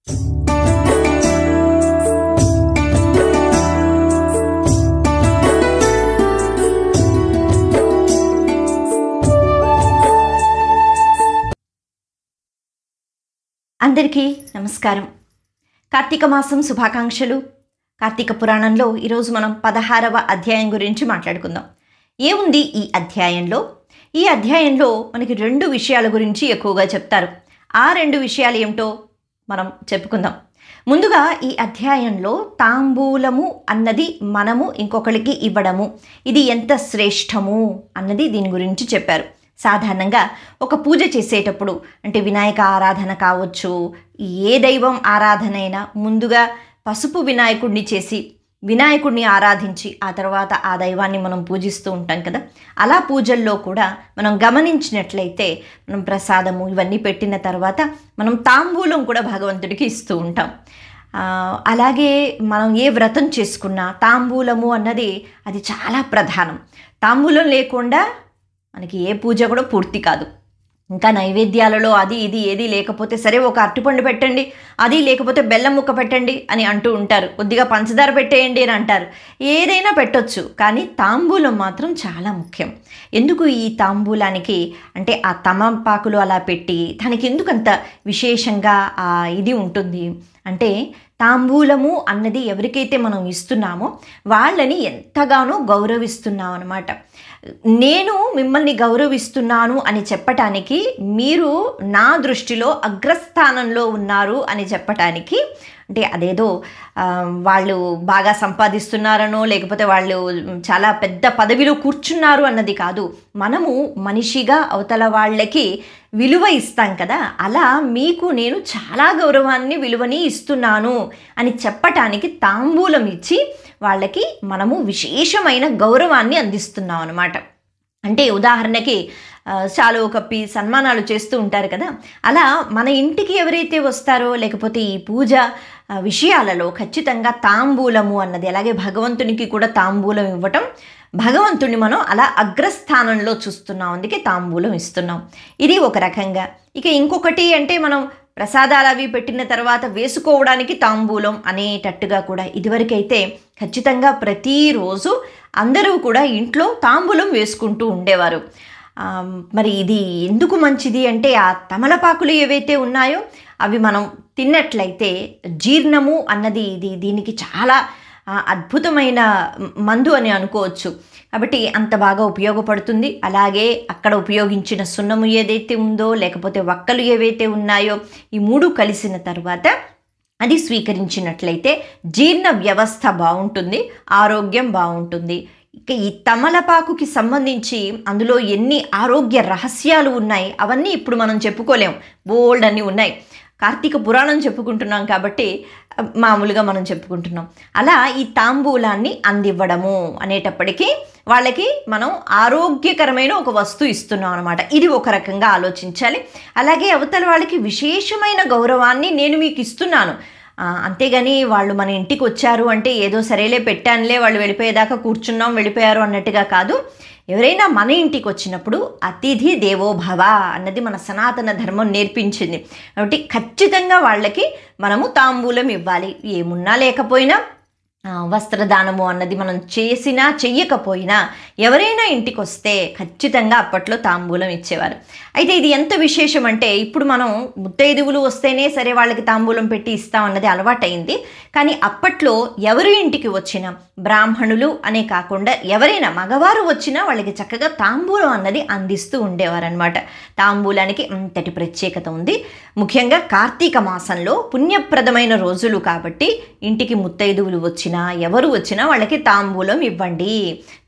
అందరికీ నమస్కారం. కార్తీక మాసం శుభాకాంక్షలు. కార్తీక పురాణంలో ఈరోజు మనం 16వ అధ్యాయం గురించి మాట్లాడుకుందాం. ఏముంది ఈ అధ్యాయంలో? ఈ అధ్యాయంలో మనకి 2 విషయాల గురించి ఎక్కువగా చెప్తారు. ఆ 2 విషయాలు ఏమిటో మనం చెప్పుకుందాం. ముందుగా ఈ అధ్యాయంలో తాంబూలము అన్నది మనము ఇంకొకరికి ఇవ్వడము, ఇది ఎంత శ్రేష్టము అన్నది దీని గురించి చెప్పారు. సాధారణంగా ఒక పూజ చేసేటప్పుడు, అంటే వినాయక ఆరాధన కావచ్చు, ఏ దైవం ఆరాధన అయినా ముందుగా పసుపు వినాయకుడిని చేసి వినాయకుడిని ఆరాధించి ఆ తర్వాత ఆ దైవాన్ని మనం పూజిస్తూ ఉంటాం కదా. అలా పూజల్లో కూడా మనం గమనించినట్లయితే మనం ప్రసాదము ఇవన్నీ పెట్టిన తర్వాత మనం తాంబూలం కూడా భగవంతుడికి ఇస్తూ ఉంటాం. అలాగే మనం ఏ వ్రతం చేసుకున్నా తాంబూలము అన్నది అది చాలా ప్రధానం. తాంబూలం లేకుండా మనకి ఏ పూజ కూడా పూర్తి కాదు. ఇంకా నైవేద్యాలలో అది ఇది ఏది లేకపోతే సరే ఒక అరటిపండు పెట్టండి, అది లేకపోతే బెల్లం ముక్క పెట్టండి అని అంటూ ఉంటారు, కొద్దిగా పంచదార పెట్టేయండి అని అంటారు. ఏదైనా పెట్టొచ్చు, కానీ తాంబూలం మాత్రం చాలా ముఖ్యం. ఎందుకు ఈ తాంబూలానికి అంటే ఆ తమలపాకులు అలా పెట్టి దానికి ఎందుకంత విశేషంగా ఇది ఉంటుంది అంటే, తాంబూలము అన్నది ఎవరికైతే మనం ఇస్తున్నామో వాళ్ళని ఎంతగానో గౌరవిస్తున్నాం అన్నమాట. నేను మిమ్మల్ని గౌరవిస్తున్నాను అని చెప్పటానికి, మీరు నా దృష్టిలో అగ్రస్థానంలో ఉన్నారు అని చెప్పటానికి, అంటే అదేదో వాళ్ళు బాగా సంపాదిస్తున్నారనో లేకపోతే వాళ్ళు చాలా పెద్ద పదవిలో కూర్చున్నారు అన్నది కాదు. మనము మనిషిగా అవతల వాళ్ళకి విలువ ఇస్తాం కదా, అలా మీకు నేను చాలా గౌరవాన్ని విలువని ఇస్తున్నాను అని చెప్పటానికి తాంబూలం ఇచ్చి వాళ్ళకి మనము విశేషమైన గౌరవాన్ని అందిస్తున్నాం అన్నమాట. అంటే ఉదాహరణకి శాలువ కప్పి సన్మానాలు చేస్తూ ఉంటారు కదా, అలా మన ఇంటికి ఎవరైతే వస్తారో లేకపోతే ఈ పూజ విషయాలలో ఖచ్చితంగా తాంబూలము అన్నది, అలాగే భగవంతునికి కూడా తాంబూలం ఇవ్వటం, భగవంతుని మనం అలా అగ్రస్థానంలో చూస్తున్నాం, అందుకే తాంబూలం ఇస్తున్నాం. ఇది ఒక రకంగా. ఇక ఇంకొకటి అంటే మనం ప్రసాదాలు అవి పెట్టిన తర్వాత వేసుకోవడానికి తాంబూలం అనేటట్టుగా కూడా ఇదివరకైతే ఖచ్చితంగా ప్రతిరోజు అందరూ కూడా ఇంట్లో తాంబూలం వేసుకుంటూ ఉండేవారు. మరి ఇది ఎందుకు మంచిది అంటే, ఆ తమలపాకులు ఏవైతే ఉన్నాయో అవి మనం తిన్నట్లయితే జీర్ణము అన్నది దీనికి చాలా అద్భుతమైన మందు అని అనుకోవచ్చు. కాబట్టి అంత బాగా ఉపయోగపడుతుంది. అలాగే అక్కడ ఉపయోగించిన సున్నము ఏదైతే ఉందో లేకపోతే వక్కలు ఏవైతే ఉన్నాయో ఈ 3 కలిసిన తర్వాత అది స్వీకరించినట్లయితే జీర్ణ వ్యవస్థ బాగుంటుంది, ఆరోగ్యం బాగుంటుంది. ఇక ఈ తమలపాకుకి సంబంధించి అందులో ఎన్ని ఆరోగ్య రహస్యాలు ఉన్నాయి అవన్నీ ఇప్పుడు మనం చెప్పుకోలేం, బోల్డ్ అన్నీ ఉన్నాయి. కార్తీక పురాణం చెప్పుకుంటున్నాం కాబట్టి మామూలుగా మనం చెప్పుకుంటున్నాం. అలా ఈ తాంబూలాన్ని అందివ్వడము అనేటప్పటికీ వాళ్ళకి మనం ఆరోగ్యకరమైన ఒక వస్తువు ఇస్తున్నాం అనమాట. ఇది ఒక రకంగా ఆలోచించాలి. అలాగే అవతల వాళ్ళకి విశేషమైన గౌరవాన్ని నేను మీకు ఇస్తున్నాను, అంతేగాని వాళ్ళు మన ఇంటికి వచ్చారు అంటే ఏదో సరేలే పెట్టానులే వాళ్ళు వెళ్ళిపోయేదాకా కూర్చున్నాం వెళ్ళిపోయారు అన్నట్టుగా కాదు. ఎవరైనా మన ఇంటికి వచ్చినప్పుడు అతిథి దేవో భవ అన్నది మన సనాతన ధర్మం నేర్పించింది. కాబట్టి ఖచ్చితంగా వాళ్ళకి మనము తాంబూలం ఇవ్వాలి. ఏమున్నా లేకపోయినా వస్త్రదానము అన్నది మనం చేసినా చెయ్యకపోయినా ఎవరైనా ఇంటికి వస్తే ఖచ్చితంగా అప్పట్లో తాంబూలం ఇచ్చేవారు. అయితే ఇది ఎంత విశేషం అంటే, ఇప్పుడు మనం ముత్తైదువులు వస్తేనే సరే వాళ్ళకి తాంబూలం పెట్టి ఇస్తాం అన్నది అలవాటైంది. కానీ అప్పట్లో ఎవరి ఇంటికి వచ్చినా బ్రాహ్మణులు అనే కాకుండా ఎవరైనా మగవారు వచ్చినా వాళ్ళకి చక్కగా తాంబూలం అన్నది అందిస్తూ ఉండేవారనమాట. తాంబూలానికి అంతటి ప్రత్యేకత ఉంది. ముఖ్యంగా కార్తీక మాసంలో పుణ్యప్రదమైన రోజులు కాబట్టి ఇంటికి ముత్తైదువులు వచ్చినా ఎవరు వచ్చినా వాళ్ళకి తాంబూలం ఇవ్వండి,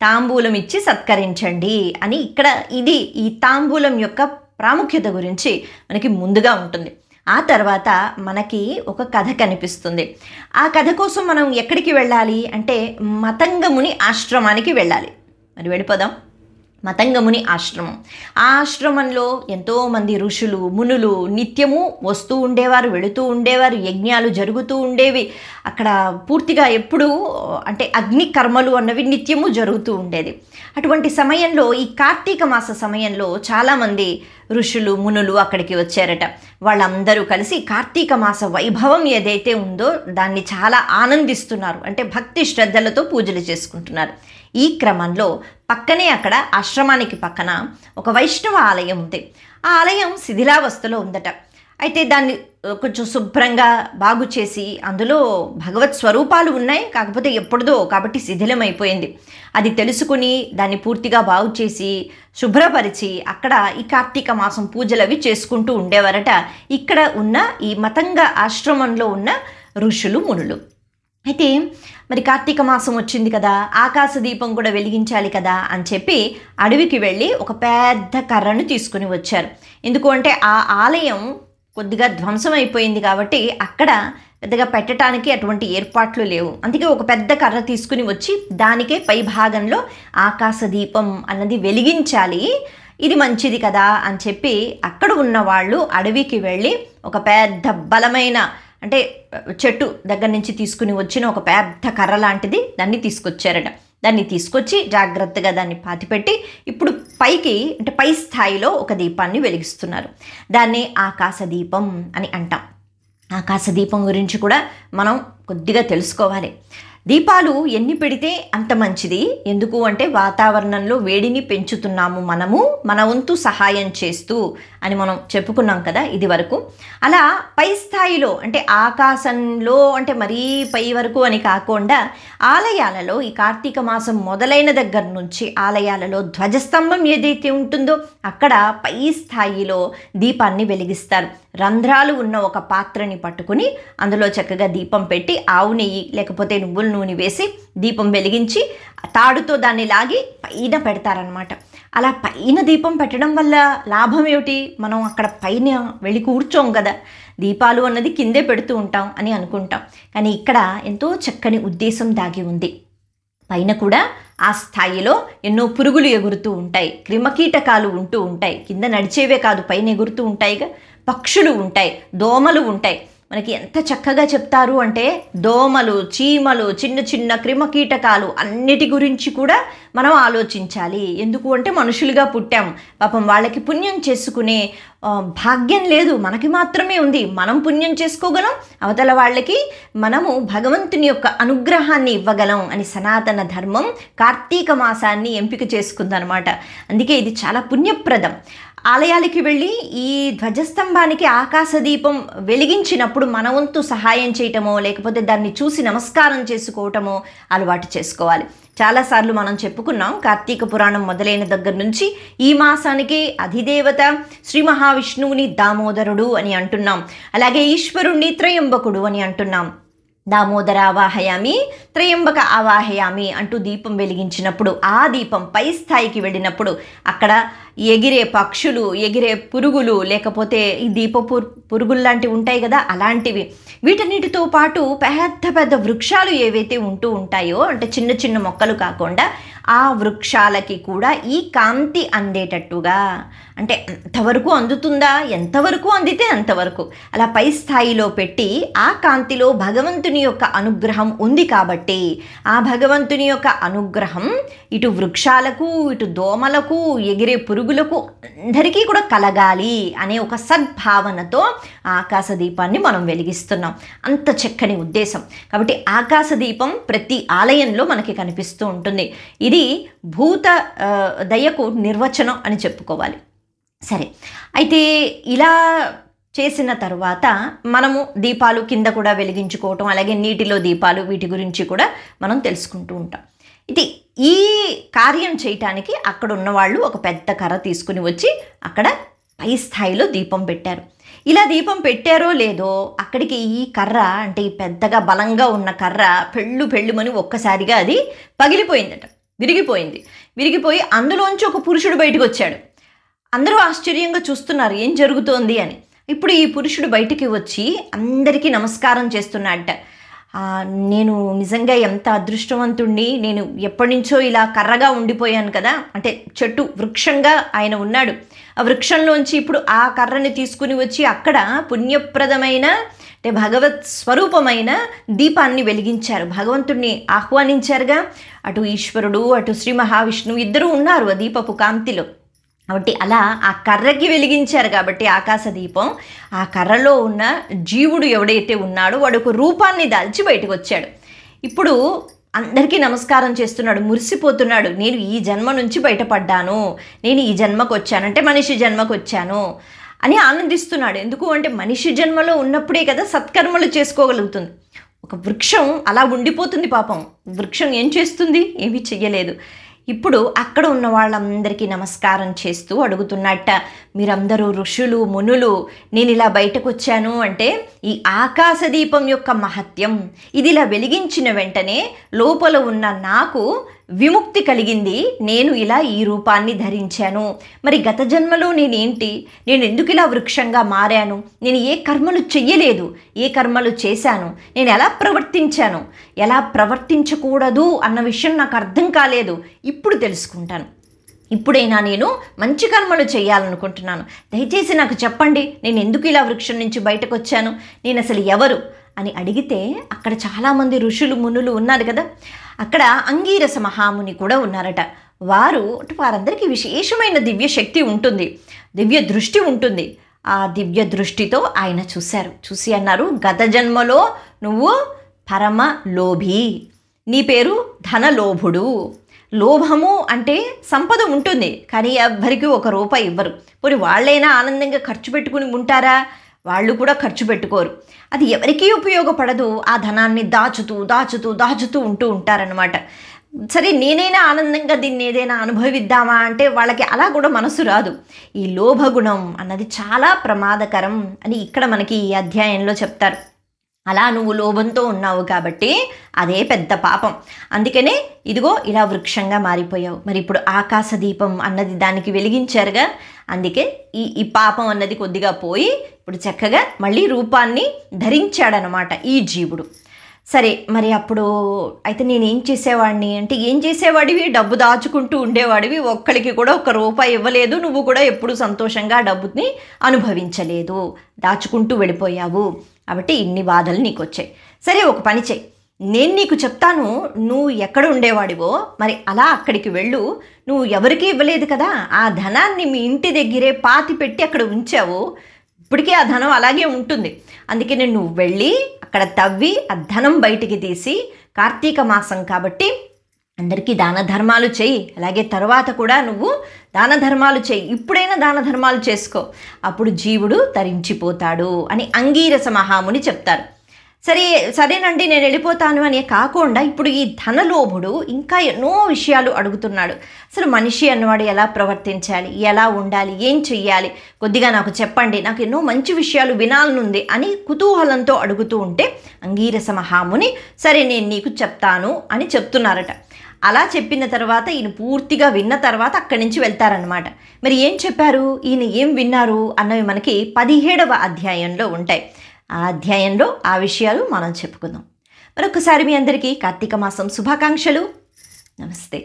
తాంబూలం ఇచ్చి సత్కరించండి అని ఇక్కడ ఇది ఈ తాంబూలం యొక్క ప్రాముఖ్యత గురించి మనకి ముందుగా ఉంటుంది. ఆ తర్వాత మనకి ఒక కథ కనిపిస్తుంది. ఆ కథ కోసం మనం ఎక్కడికి వెళ్ళాలి అంటే మతంగముని ఆశ్రమానికి వెళ్ళాలి. మరి వెళ్ళిపోదాం. మతంగముని ఆశ్రమం. ఆ ఆశ్రమంలో ఎంతోమంది ఋషులు మునులు నిత్యము వస్తూ ఉండేవారు, వెళుతూ ఉండేవారు, యజ్ఞాలు జరుగుతూ ఉండేవి. అక్కడ పూర్తిగా ఎప్పుడూ అంటే అగ్ని కర్మలు అన్నవి నిత్యము జరుగుతూ ఉండేది. అటువంటి సమయంలో ఈ కార్తీక మాస సమయంలో చాలామంది ఋషులు మునులు అక్కడికి వచ్చారట. వాళ్ళందరూ కలిసి కార్తీక మాస వైభవం ఏదైతే ఉందో దాన్ని చాలా ఆనందిస్తున్నారు. అంటే భక్తి శ్రద్ధలతో పూజలు చేసుకుంటున్నారు. ఈ క్రమంలో పక్కనే అక్కడ ఆశ్రమానికి పక్కన ఒక వైష్ణవ ఆలయం ఉంది. ఆ ఆలయం శిథిలావస్థలో ఉందట. అయితే దాన్ని కొంచెం శుభ్రంగా బాగు చేసి అందులో భగవత్ స్వరూపాలు ఉన్నాయి, కాకపోతే ఎప్పుడుదో కాబట్టి శిథిలమైపోయింది. అది తెలుసుకుని దాన్ని పూర్తిగా బాగు చేసి శుభ్రపరిచి అక్కడ ఈ కార్తీక మాసం పూజలు అవి చేసుకుంటూ ఉండేవారట ఇక్కడ ఉన్న ఈ మతంగ ఆశ్రమంలో ఉన్న ఋషులు మునులు. అయితే మరి కార్తీక మాసం వచ్చింది కదా, ఆకాశ దీపం కూడా వెలిగించాలి కదా అని చెప్పి అడవికి వెళ్ళి ఒక పెద్ద కర్రను తీసుకుని వచ్చారు. ఎందుకు అంటే ఆ ఆలయం కొద్దిగా ధ్వంసం అయిపోయింది కాబట్టి అక్కడ పెద్దగా పెట్టడానికి అటువంటి ఏర్పాట్లు లేవు. అందుకే ఒక పెద్ద కర్ర తీసుకుని వచ్చి దానికే పై భాగంలో ఆకాశ దీపం అన్నది వెలిగించాలి, ఇది మంచిది కదా అని చెప్పి అక్కడ ఉన్న వాళ్ళు అడవికి వెళ్ళి ఒక పెద్ద బలమైన అంటే చెట్టు దగ్గర నుంచి తీసుకుని వచ్చిన ఒక పెద్ద కర్ర లాంటిది దాన్ని తీసుకొచ్చారట. దాన్ని తీసుకొచ్చి జాగ్రత్తగా దాన్ని పాతిపెట్టి ఇప్పుడు పైకి అంటే పై స్థాయిలో ఒక దీపాన్ని వెలిగిస్తున్నారు. దాన్ని ఆకాశ దీపం అని అంటాం. ఆకాశ దీపం గురించి కూడా మనం కొద్దిగా తెలుసుకోవాలి. దీపాలు ఎన్ని పెడితే అంత మంచిది. ఎందుకు అంటే వాతావరణంలో వేడిని పెంచుతున్నాము మనము మన వంతు సహాయం చేస్తూ అని మనం చెప్పుకున్నాం కదా ఇది వరకు. అలా పై స్థాయిలో అంటే ఆకాశంలో అంటే మరీ పై వరకు అని కాకుండా ఆలయాలలో ఈ కార్తీక మాసం మొదలైన దగ్గర నుంచి ఆలయాలలో ధ్వజస్తంభం ఏదైతే ఉంటుందో అక్కడ పై స్థాయిలో దీపాన్ని వెలిగిస్తారు. రంధ్రాలు ఉన్న ఒక పాత్రని పట్టుకుని అందులో చక్కగా దీపం పెట్టి ఆవు నెయ్యి లేకపోతే నువ్వుల నూనె వేసి దీపం వెలిగించి తాడుతో దాన్ని లాగి పైన పెడతారనమాట. అలా పైన దీపం పెట్టడం వల్ల లాభం ఏమిటి? మనం అక్కడ పైన వెళ్ళి కూర్చోం కదా, దీపాలు అన్నది కిందే పెడుతూ ఉంటాం అని అనుకుంటాం. కానీ ఇక్కడ ఎంతో చక్కని ఉద్దేశం దాగి ఉంది. పైన కూడా ఆ స్థాయిలో ఎన్నో పురుగులు ఎగురుతూ ఉంటాయి, క్రిమకీటకాలు ఉంటూ ఉంటాయి. కింద నడిచేవే కాదు పైన ఎగురుతూ ఉంటాయిగా, పక్షులు ఉంటాయి, దోమలు ఉంటాయి. మనకి ఎంత చక్కగా చెప్తారు అంటే దోమలు, చీమలు, చిన్న చిన్న క్రిమకీటకాలు అన్నిటి గురించి కూడా మనం ఆలోచించాలి. ఎందుకు అంటే మనుషులుగా పుట్టాం, పాపం వాళ్ళకి పుణ్యం చేసుకునే భాగ్యం లేదు, మనకి మాత్రమే ఉంది. మనం పుణ్యం చేసుకోగలం, అవతల వాళ్ళకి మనము భగవంతుని యొక్క అనుగ్రహాన్ని ఇవ్వగలం అని సనాతన ధర్మం కార్తీక మాసాన్ని ఎంపిక చేసుకుందనమాట. అందుకే ఇది చాలా పుణ్యప్రదం. ఆలయాలకి వెళ్ళి ఈ ధ్వజస్తంభానికి ఆకాశ దీపం వెలిగించినప్పుడు మన వంతు సహాయం చేయటమో లేకపోతే దాన్ని చూసి నమస్కారం చేసుకోవటమో అలవాటు చేసుకోవాలి. చాలాసార్లు మనం చెప్పుకున్నాం, కార్తీక పురాణం మొదలైన దగ్గర నుంచి ఈ మాసానికి అధిదేవత శ్రీ మహావిష్ణువుని దామోదరుడు అని అంటున్నాం. అలాగే ఈశ్వరుణ్ణి త్రయంబకుడు అని అంటున్నాం. దామోదర ఆవాహయామి, త్రయంబక ఆవాహయామి అంటూ దీపం వెలిగించినప్పుడు ఆ దీపం పై స్థాయికి వెళ్ళినప్పుడు అక్కడ ఎగిరే పక్షులు, ఎగిరే పురుగులు లేకపోతే ఈ పురుగులు లాంటివి ఉంటాయి కదా అలాంటివి, వీటన్నిటితో పాటు పెద్ద పెద్ద వృక్షాలు ఏవైతే ఉంటూ ఉంటాయో అంటే చిన్న చిన్న మొక్కలు కాకుండా ఆ వృక్షాలకి కూడా ఈ కాంతి అందేటట్టుగా, అంటే అంతవరకు అందుతుందా, ఎంతవరకు అందితే అంతవరకు అలా పై స్థాయిలో పెట్టి ఆ కాంతిలో భగవంతుని యొక్క అనుగ్రహం ఉంది కాబట్టి ఆ భగవంతుని యొక్క అనుగ్రహం ఇటు వృక్షాలకు ఇటు దోమలకు ఎగిరే పురుగులకు అందరికీ కూడా కలగాలి అనే ఒక సద్భావనతో ఆకాశ దీపాన్ని మనం వెలిగిస్తున్నాం. అంత చక్కని ఉద్దేశం. కాబట్టి ఆకాశ దీపం ప్రతి ఆలయంలో మనకి కనిపిస్తూ ఉంటుంది. ఇది భూత దయకు నిర్వచనం అని చెప్పుకోవాలి. సరే, అయితే ఇలా చేసిన తర్వాత మనము దీపాలు కింద కూడా వెలిగించుకోవటం, అలాగే నీటిలో దీపాలు, వీటి గురించి కూడా మనం తెలుసుకుంటూ ఉంటాం. ఇది ఈ కార్యం చేయటానికి అక్కడ ఉన్నవాళ్ళు ఒక పెద్ద కర్ర తీసుకుని వచ్చి అక్కడ పై స్థాయిలో దీపం పెట్టారు. ఇలా దీపం పెట్టారో లేదో అక్కడికి ఈ కర్ర అంటే ఈ పెద్దగా బలంగా ఉన్న కర్ర పెళ్ళుమని ఒక్కసారిగా అది పగిలిపోయిందట, విరిగిపోయి అందులోంచి ఒక పురుషుడు బయటకు వచ్చాడు. అందరూ ఆశ్చర్యంగా చూస్తున్నారు ఏం జరుగుతోంది అని. ఇప్పుడు ఈ పురుషుడు బయటికి వచ్చి అందరికీ నమస్కారం చేస్తున్నాడట. నేను నిజంగా ఎంత అదృష్టవంతుణ్ణి, నేను ఎప్పటి నుంచో ఇలా కర్రగా ఉండిపోయాను కదా, అంటే చెట్టు వృక్షంగా ఆయన ఉన్నాడు. ఆ వృక్షంలోంచి ఇప్పుడు ఆ కర్రని తీసుకుని వచ్చి అక్కడ పుణ్యప్రదమైన అంటే భగవత్ స్వరూపమైన దీపాన్ని వెలిగించారు, భగవంతుణ్ణి ఆహ్వానించారుగా. అటు ఈశ్వరుడు అటు శ్రీ మహావిష్ణువు ఇద్దరూ ఉన్నారు ఆ దీపపు కాంతిలో. కాబట్టి అలా ఆ కర్రకి వెలిగించారు కాబట్టి ఆకాశ దీపం, ఆ కర్రలో ఉన్న జీవుడు ఎవడైతే ఉన్నాడో వాడు ఒక రూపాన్ని దాల్చి బయటకు వచ్చాడు. ఇప్పుడు అందరికీ నమస్కారం చేస్తున్నాడు, మురిసిపోతున్నాడు. నేను ఈ జన్మ నుంచి బయటపడ్డాను, నేను ఈ జన్మకు వచ్చాను, అంటే మనిషి జన్మకు వచ్చాను అని ఆనందిస్తున్నాడు. ఎందుకు అంటే మనిషి జన్మలో ఉన్నప్పుడే కదా సత్కర్మలు చేసుకోగలుగుతుంది. ఒక వృక్షం అలా ఉండిపోతుంది పాపం. వృక్షం ఏం చేస్తుంది? ఏమీ చెయ్యలేదు. ఇప్పుడు అక్కడ ఉన్న వాళ్ళందరికీ నమస్కారం చేస్తూ అడుగుతున్నట్ట, మీరందరూ ఋషులు మునులు, నేను ఇలా బయటకు వచ్చాను అంటే ఈ ఆకాశ దీపం యొక్క మహత్యం. ఇది ఇలా వెలిగించిన వెంటనే లోపల ఉన్న నాకు విముక్తి కలిగింది, నేను ఇలా ఈ రూపాన్ని ధరించాను. మరి గత జన్మలో నేనేంటి, నేను ఎందుకు ఇలా వృక్షంగా మారాను, నేను ఏ కర్మలు చెయ్యలేదు, ఏ కర్మలు చేశాను, నేను ఎలా ప్రవర్తించాను, ఎలా ప్రవర్తించకూడదు అన్న విషయం నాకు అర్థం కాలేదు, ఇప్పుడు తెలుసుకుంటాను. ఇప్పుడైనా నేను మంచి కర్మలు చేయాలనుకుంటున్నాను, దయచేసి నాకు చెప్పండి, నేను ఎందుకు ఇలా వృక్షం నుంచి బయటకు వచ్చాను, నేను అసలు ఎవరు అని అడిగితే అక్కడ చాలామంది ఋషులు మునులు ఉన్నారు కదా. అక్కడ అంగీరస మహాముని కూడా ఉన్నారట. వారందరికీ విశేషమైన దివ్య శక్తి ఉంటుంది, దివ్య దృష్టి ఉంటుంది. ఆ దివ్య దృష్టితో ఆయన చూసి అన్నారు, గత జన్మలో నువ్వు పరమ లోభి, నీ పేరు ధనలోభుడు. లోభము అంటే సంపద ఉంటుంది కానీ ఎవ్వరికి రూపాయి ఇవ్వరు. పోనీ వాళ్ళైనా ఆనందంగా ఖర్చు పెట్టుకుని ఉంటారా? వాళ్ళు కూడా ఖర్చు పెట్టుకోరు. అది ఎవరికీ ఉపయోగపడదు. ఆ ధనాన్ని దాచుతూ ఉంటూ ఉంటారనమాట. సరే నేనైనా ఆనందంగా దీన్ని ఏదైనా అనుభవిద్దామా అంటే వాళ్ళకి అలా కూడా మనసు రాదు. ఈ లోభగుణం అన్నది చాలా ప్రమాదకరం అని ఇక్కడ మనకి ఈ అధ్యాయంలో చెప్తారు. అలా నువ్వు లోభంతో ఉన్నావు కాబట్టి అదే పెద్ద పాపం. అందుకనే ఇదిగో ఇలా వృక్షంగా మారిపోయావు. మరి ఇప్పుడు ఆకాశ దీపం అన్నది దానికి వెలిగించారుగా, అందుకే ఈ పాపం అన్నది కొద్దిగా పోయి ఇప్పుడు చక్కగా మళ్ళీ రూపాన్ని ధరించాడనమాట ఈ జీవుడు. సరే మరి అప్పుడు అయితే నేనేం చేసేవాడిని అంటే, ఏం చేసేవాడివి? డబ్బు దాచుకుంటూ ఉండేవాడివి, ఒక్కడికి కూడా రూపాయి ఇవ్వలేదు, నువ్వు కూడా ఎప్పుడు సంతోషంగా డబ్బుని అనుభవించలేదు, దాచుకుంటూ వెళ్ళిపోయావు. కాబట్టి ఇన్ని బాధలు నీకు వచ్చాయి. సరే ఒక పని చెయ్యి, నేను నీకు చెప్తాను, నువ్వు ఎక్కడ ఉండేవాడివో మరి అలా అక్కడికి వెళ్ళు. నువ్వు ఎవరికీ ఇవ్వలేదు కదా, ఆ ధనాన్ని మీ ఇంటి దగ్గరే పాతి పెట్టి అక్కడ ఉంచావు, ఇప్పటికే ఆ ధనం అలాగే ఉంటుంది. అందుకని నువ్వు వెళ్ళి అక్కడ తవ్వి ఆ ధనం బయటికి తీసి, కార్తీక మాసం కాబట్టి అందరికీ దాన ధర్మాలు చెయ్యి, అలాగే తర్వాత కూడా నువ్వు దాన ధర్మాలు చెయ్యి, ఇప్పుడైనా దాన ధర్మాలు చేసుకో, అప్పుడు జీవుడు తరించిపోతాడు అని అంగీరస మహాముని చెప్తారు. సరేనండి నేను వెళ్ళిపోతాను అనే కాకుండా ఇప్పుడు ఈ ధనలోభుడు ఇంకా ఎన్నో విషయాలు అడుగుతున్నాడు. అసలు మనిషి అన్నవాడు ఎలా ప్రవర్తించాలి, ఎలా ఉండాలి, ఏం చెయ్యాలి, కొద్దిగా నాకు చెప్పండి, నాకు ఎన్నో మంచి విషయాలు వినాలనుంది అని కుతూహలంతో అడుగుతూ ఉంటే అంగీరస మహాముని సరే నేను నీకు చెప్తాను అని చెప్తున్నారట. అలా చెప్పిన తర్వాత ఈయన పూర్తిగా విన్న తర్వాత అక్కడి నుంచి వెళ్తారనమాట. మరి ఏం చెప్పారు, ఈయన ఏం విన్నారు అన్నవి మనకి 17వ అధ్యాయంలో ఉంటాయి. ఆ అధ్యాయంలో ఆ విషయాలు మనం చెప్పుకుందాం. మరొకసారి మీ అందరికీ కార్తీక మాసం శుభాకాంక్షలు. నమస్తే.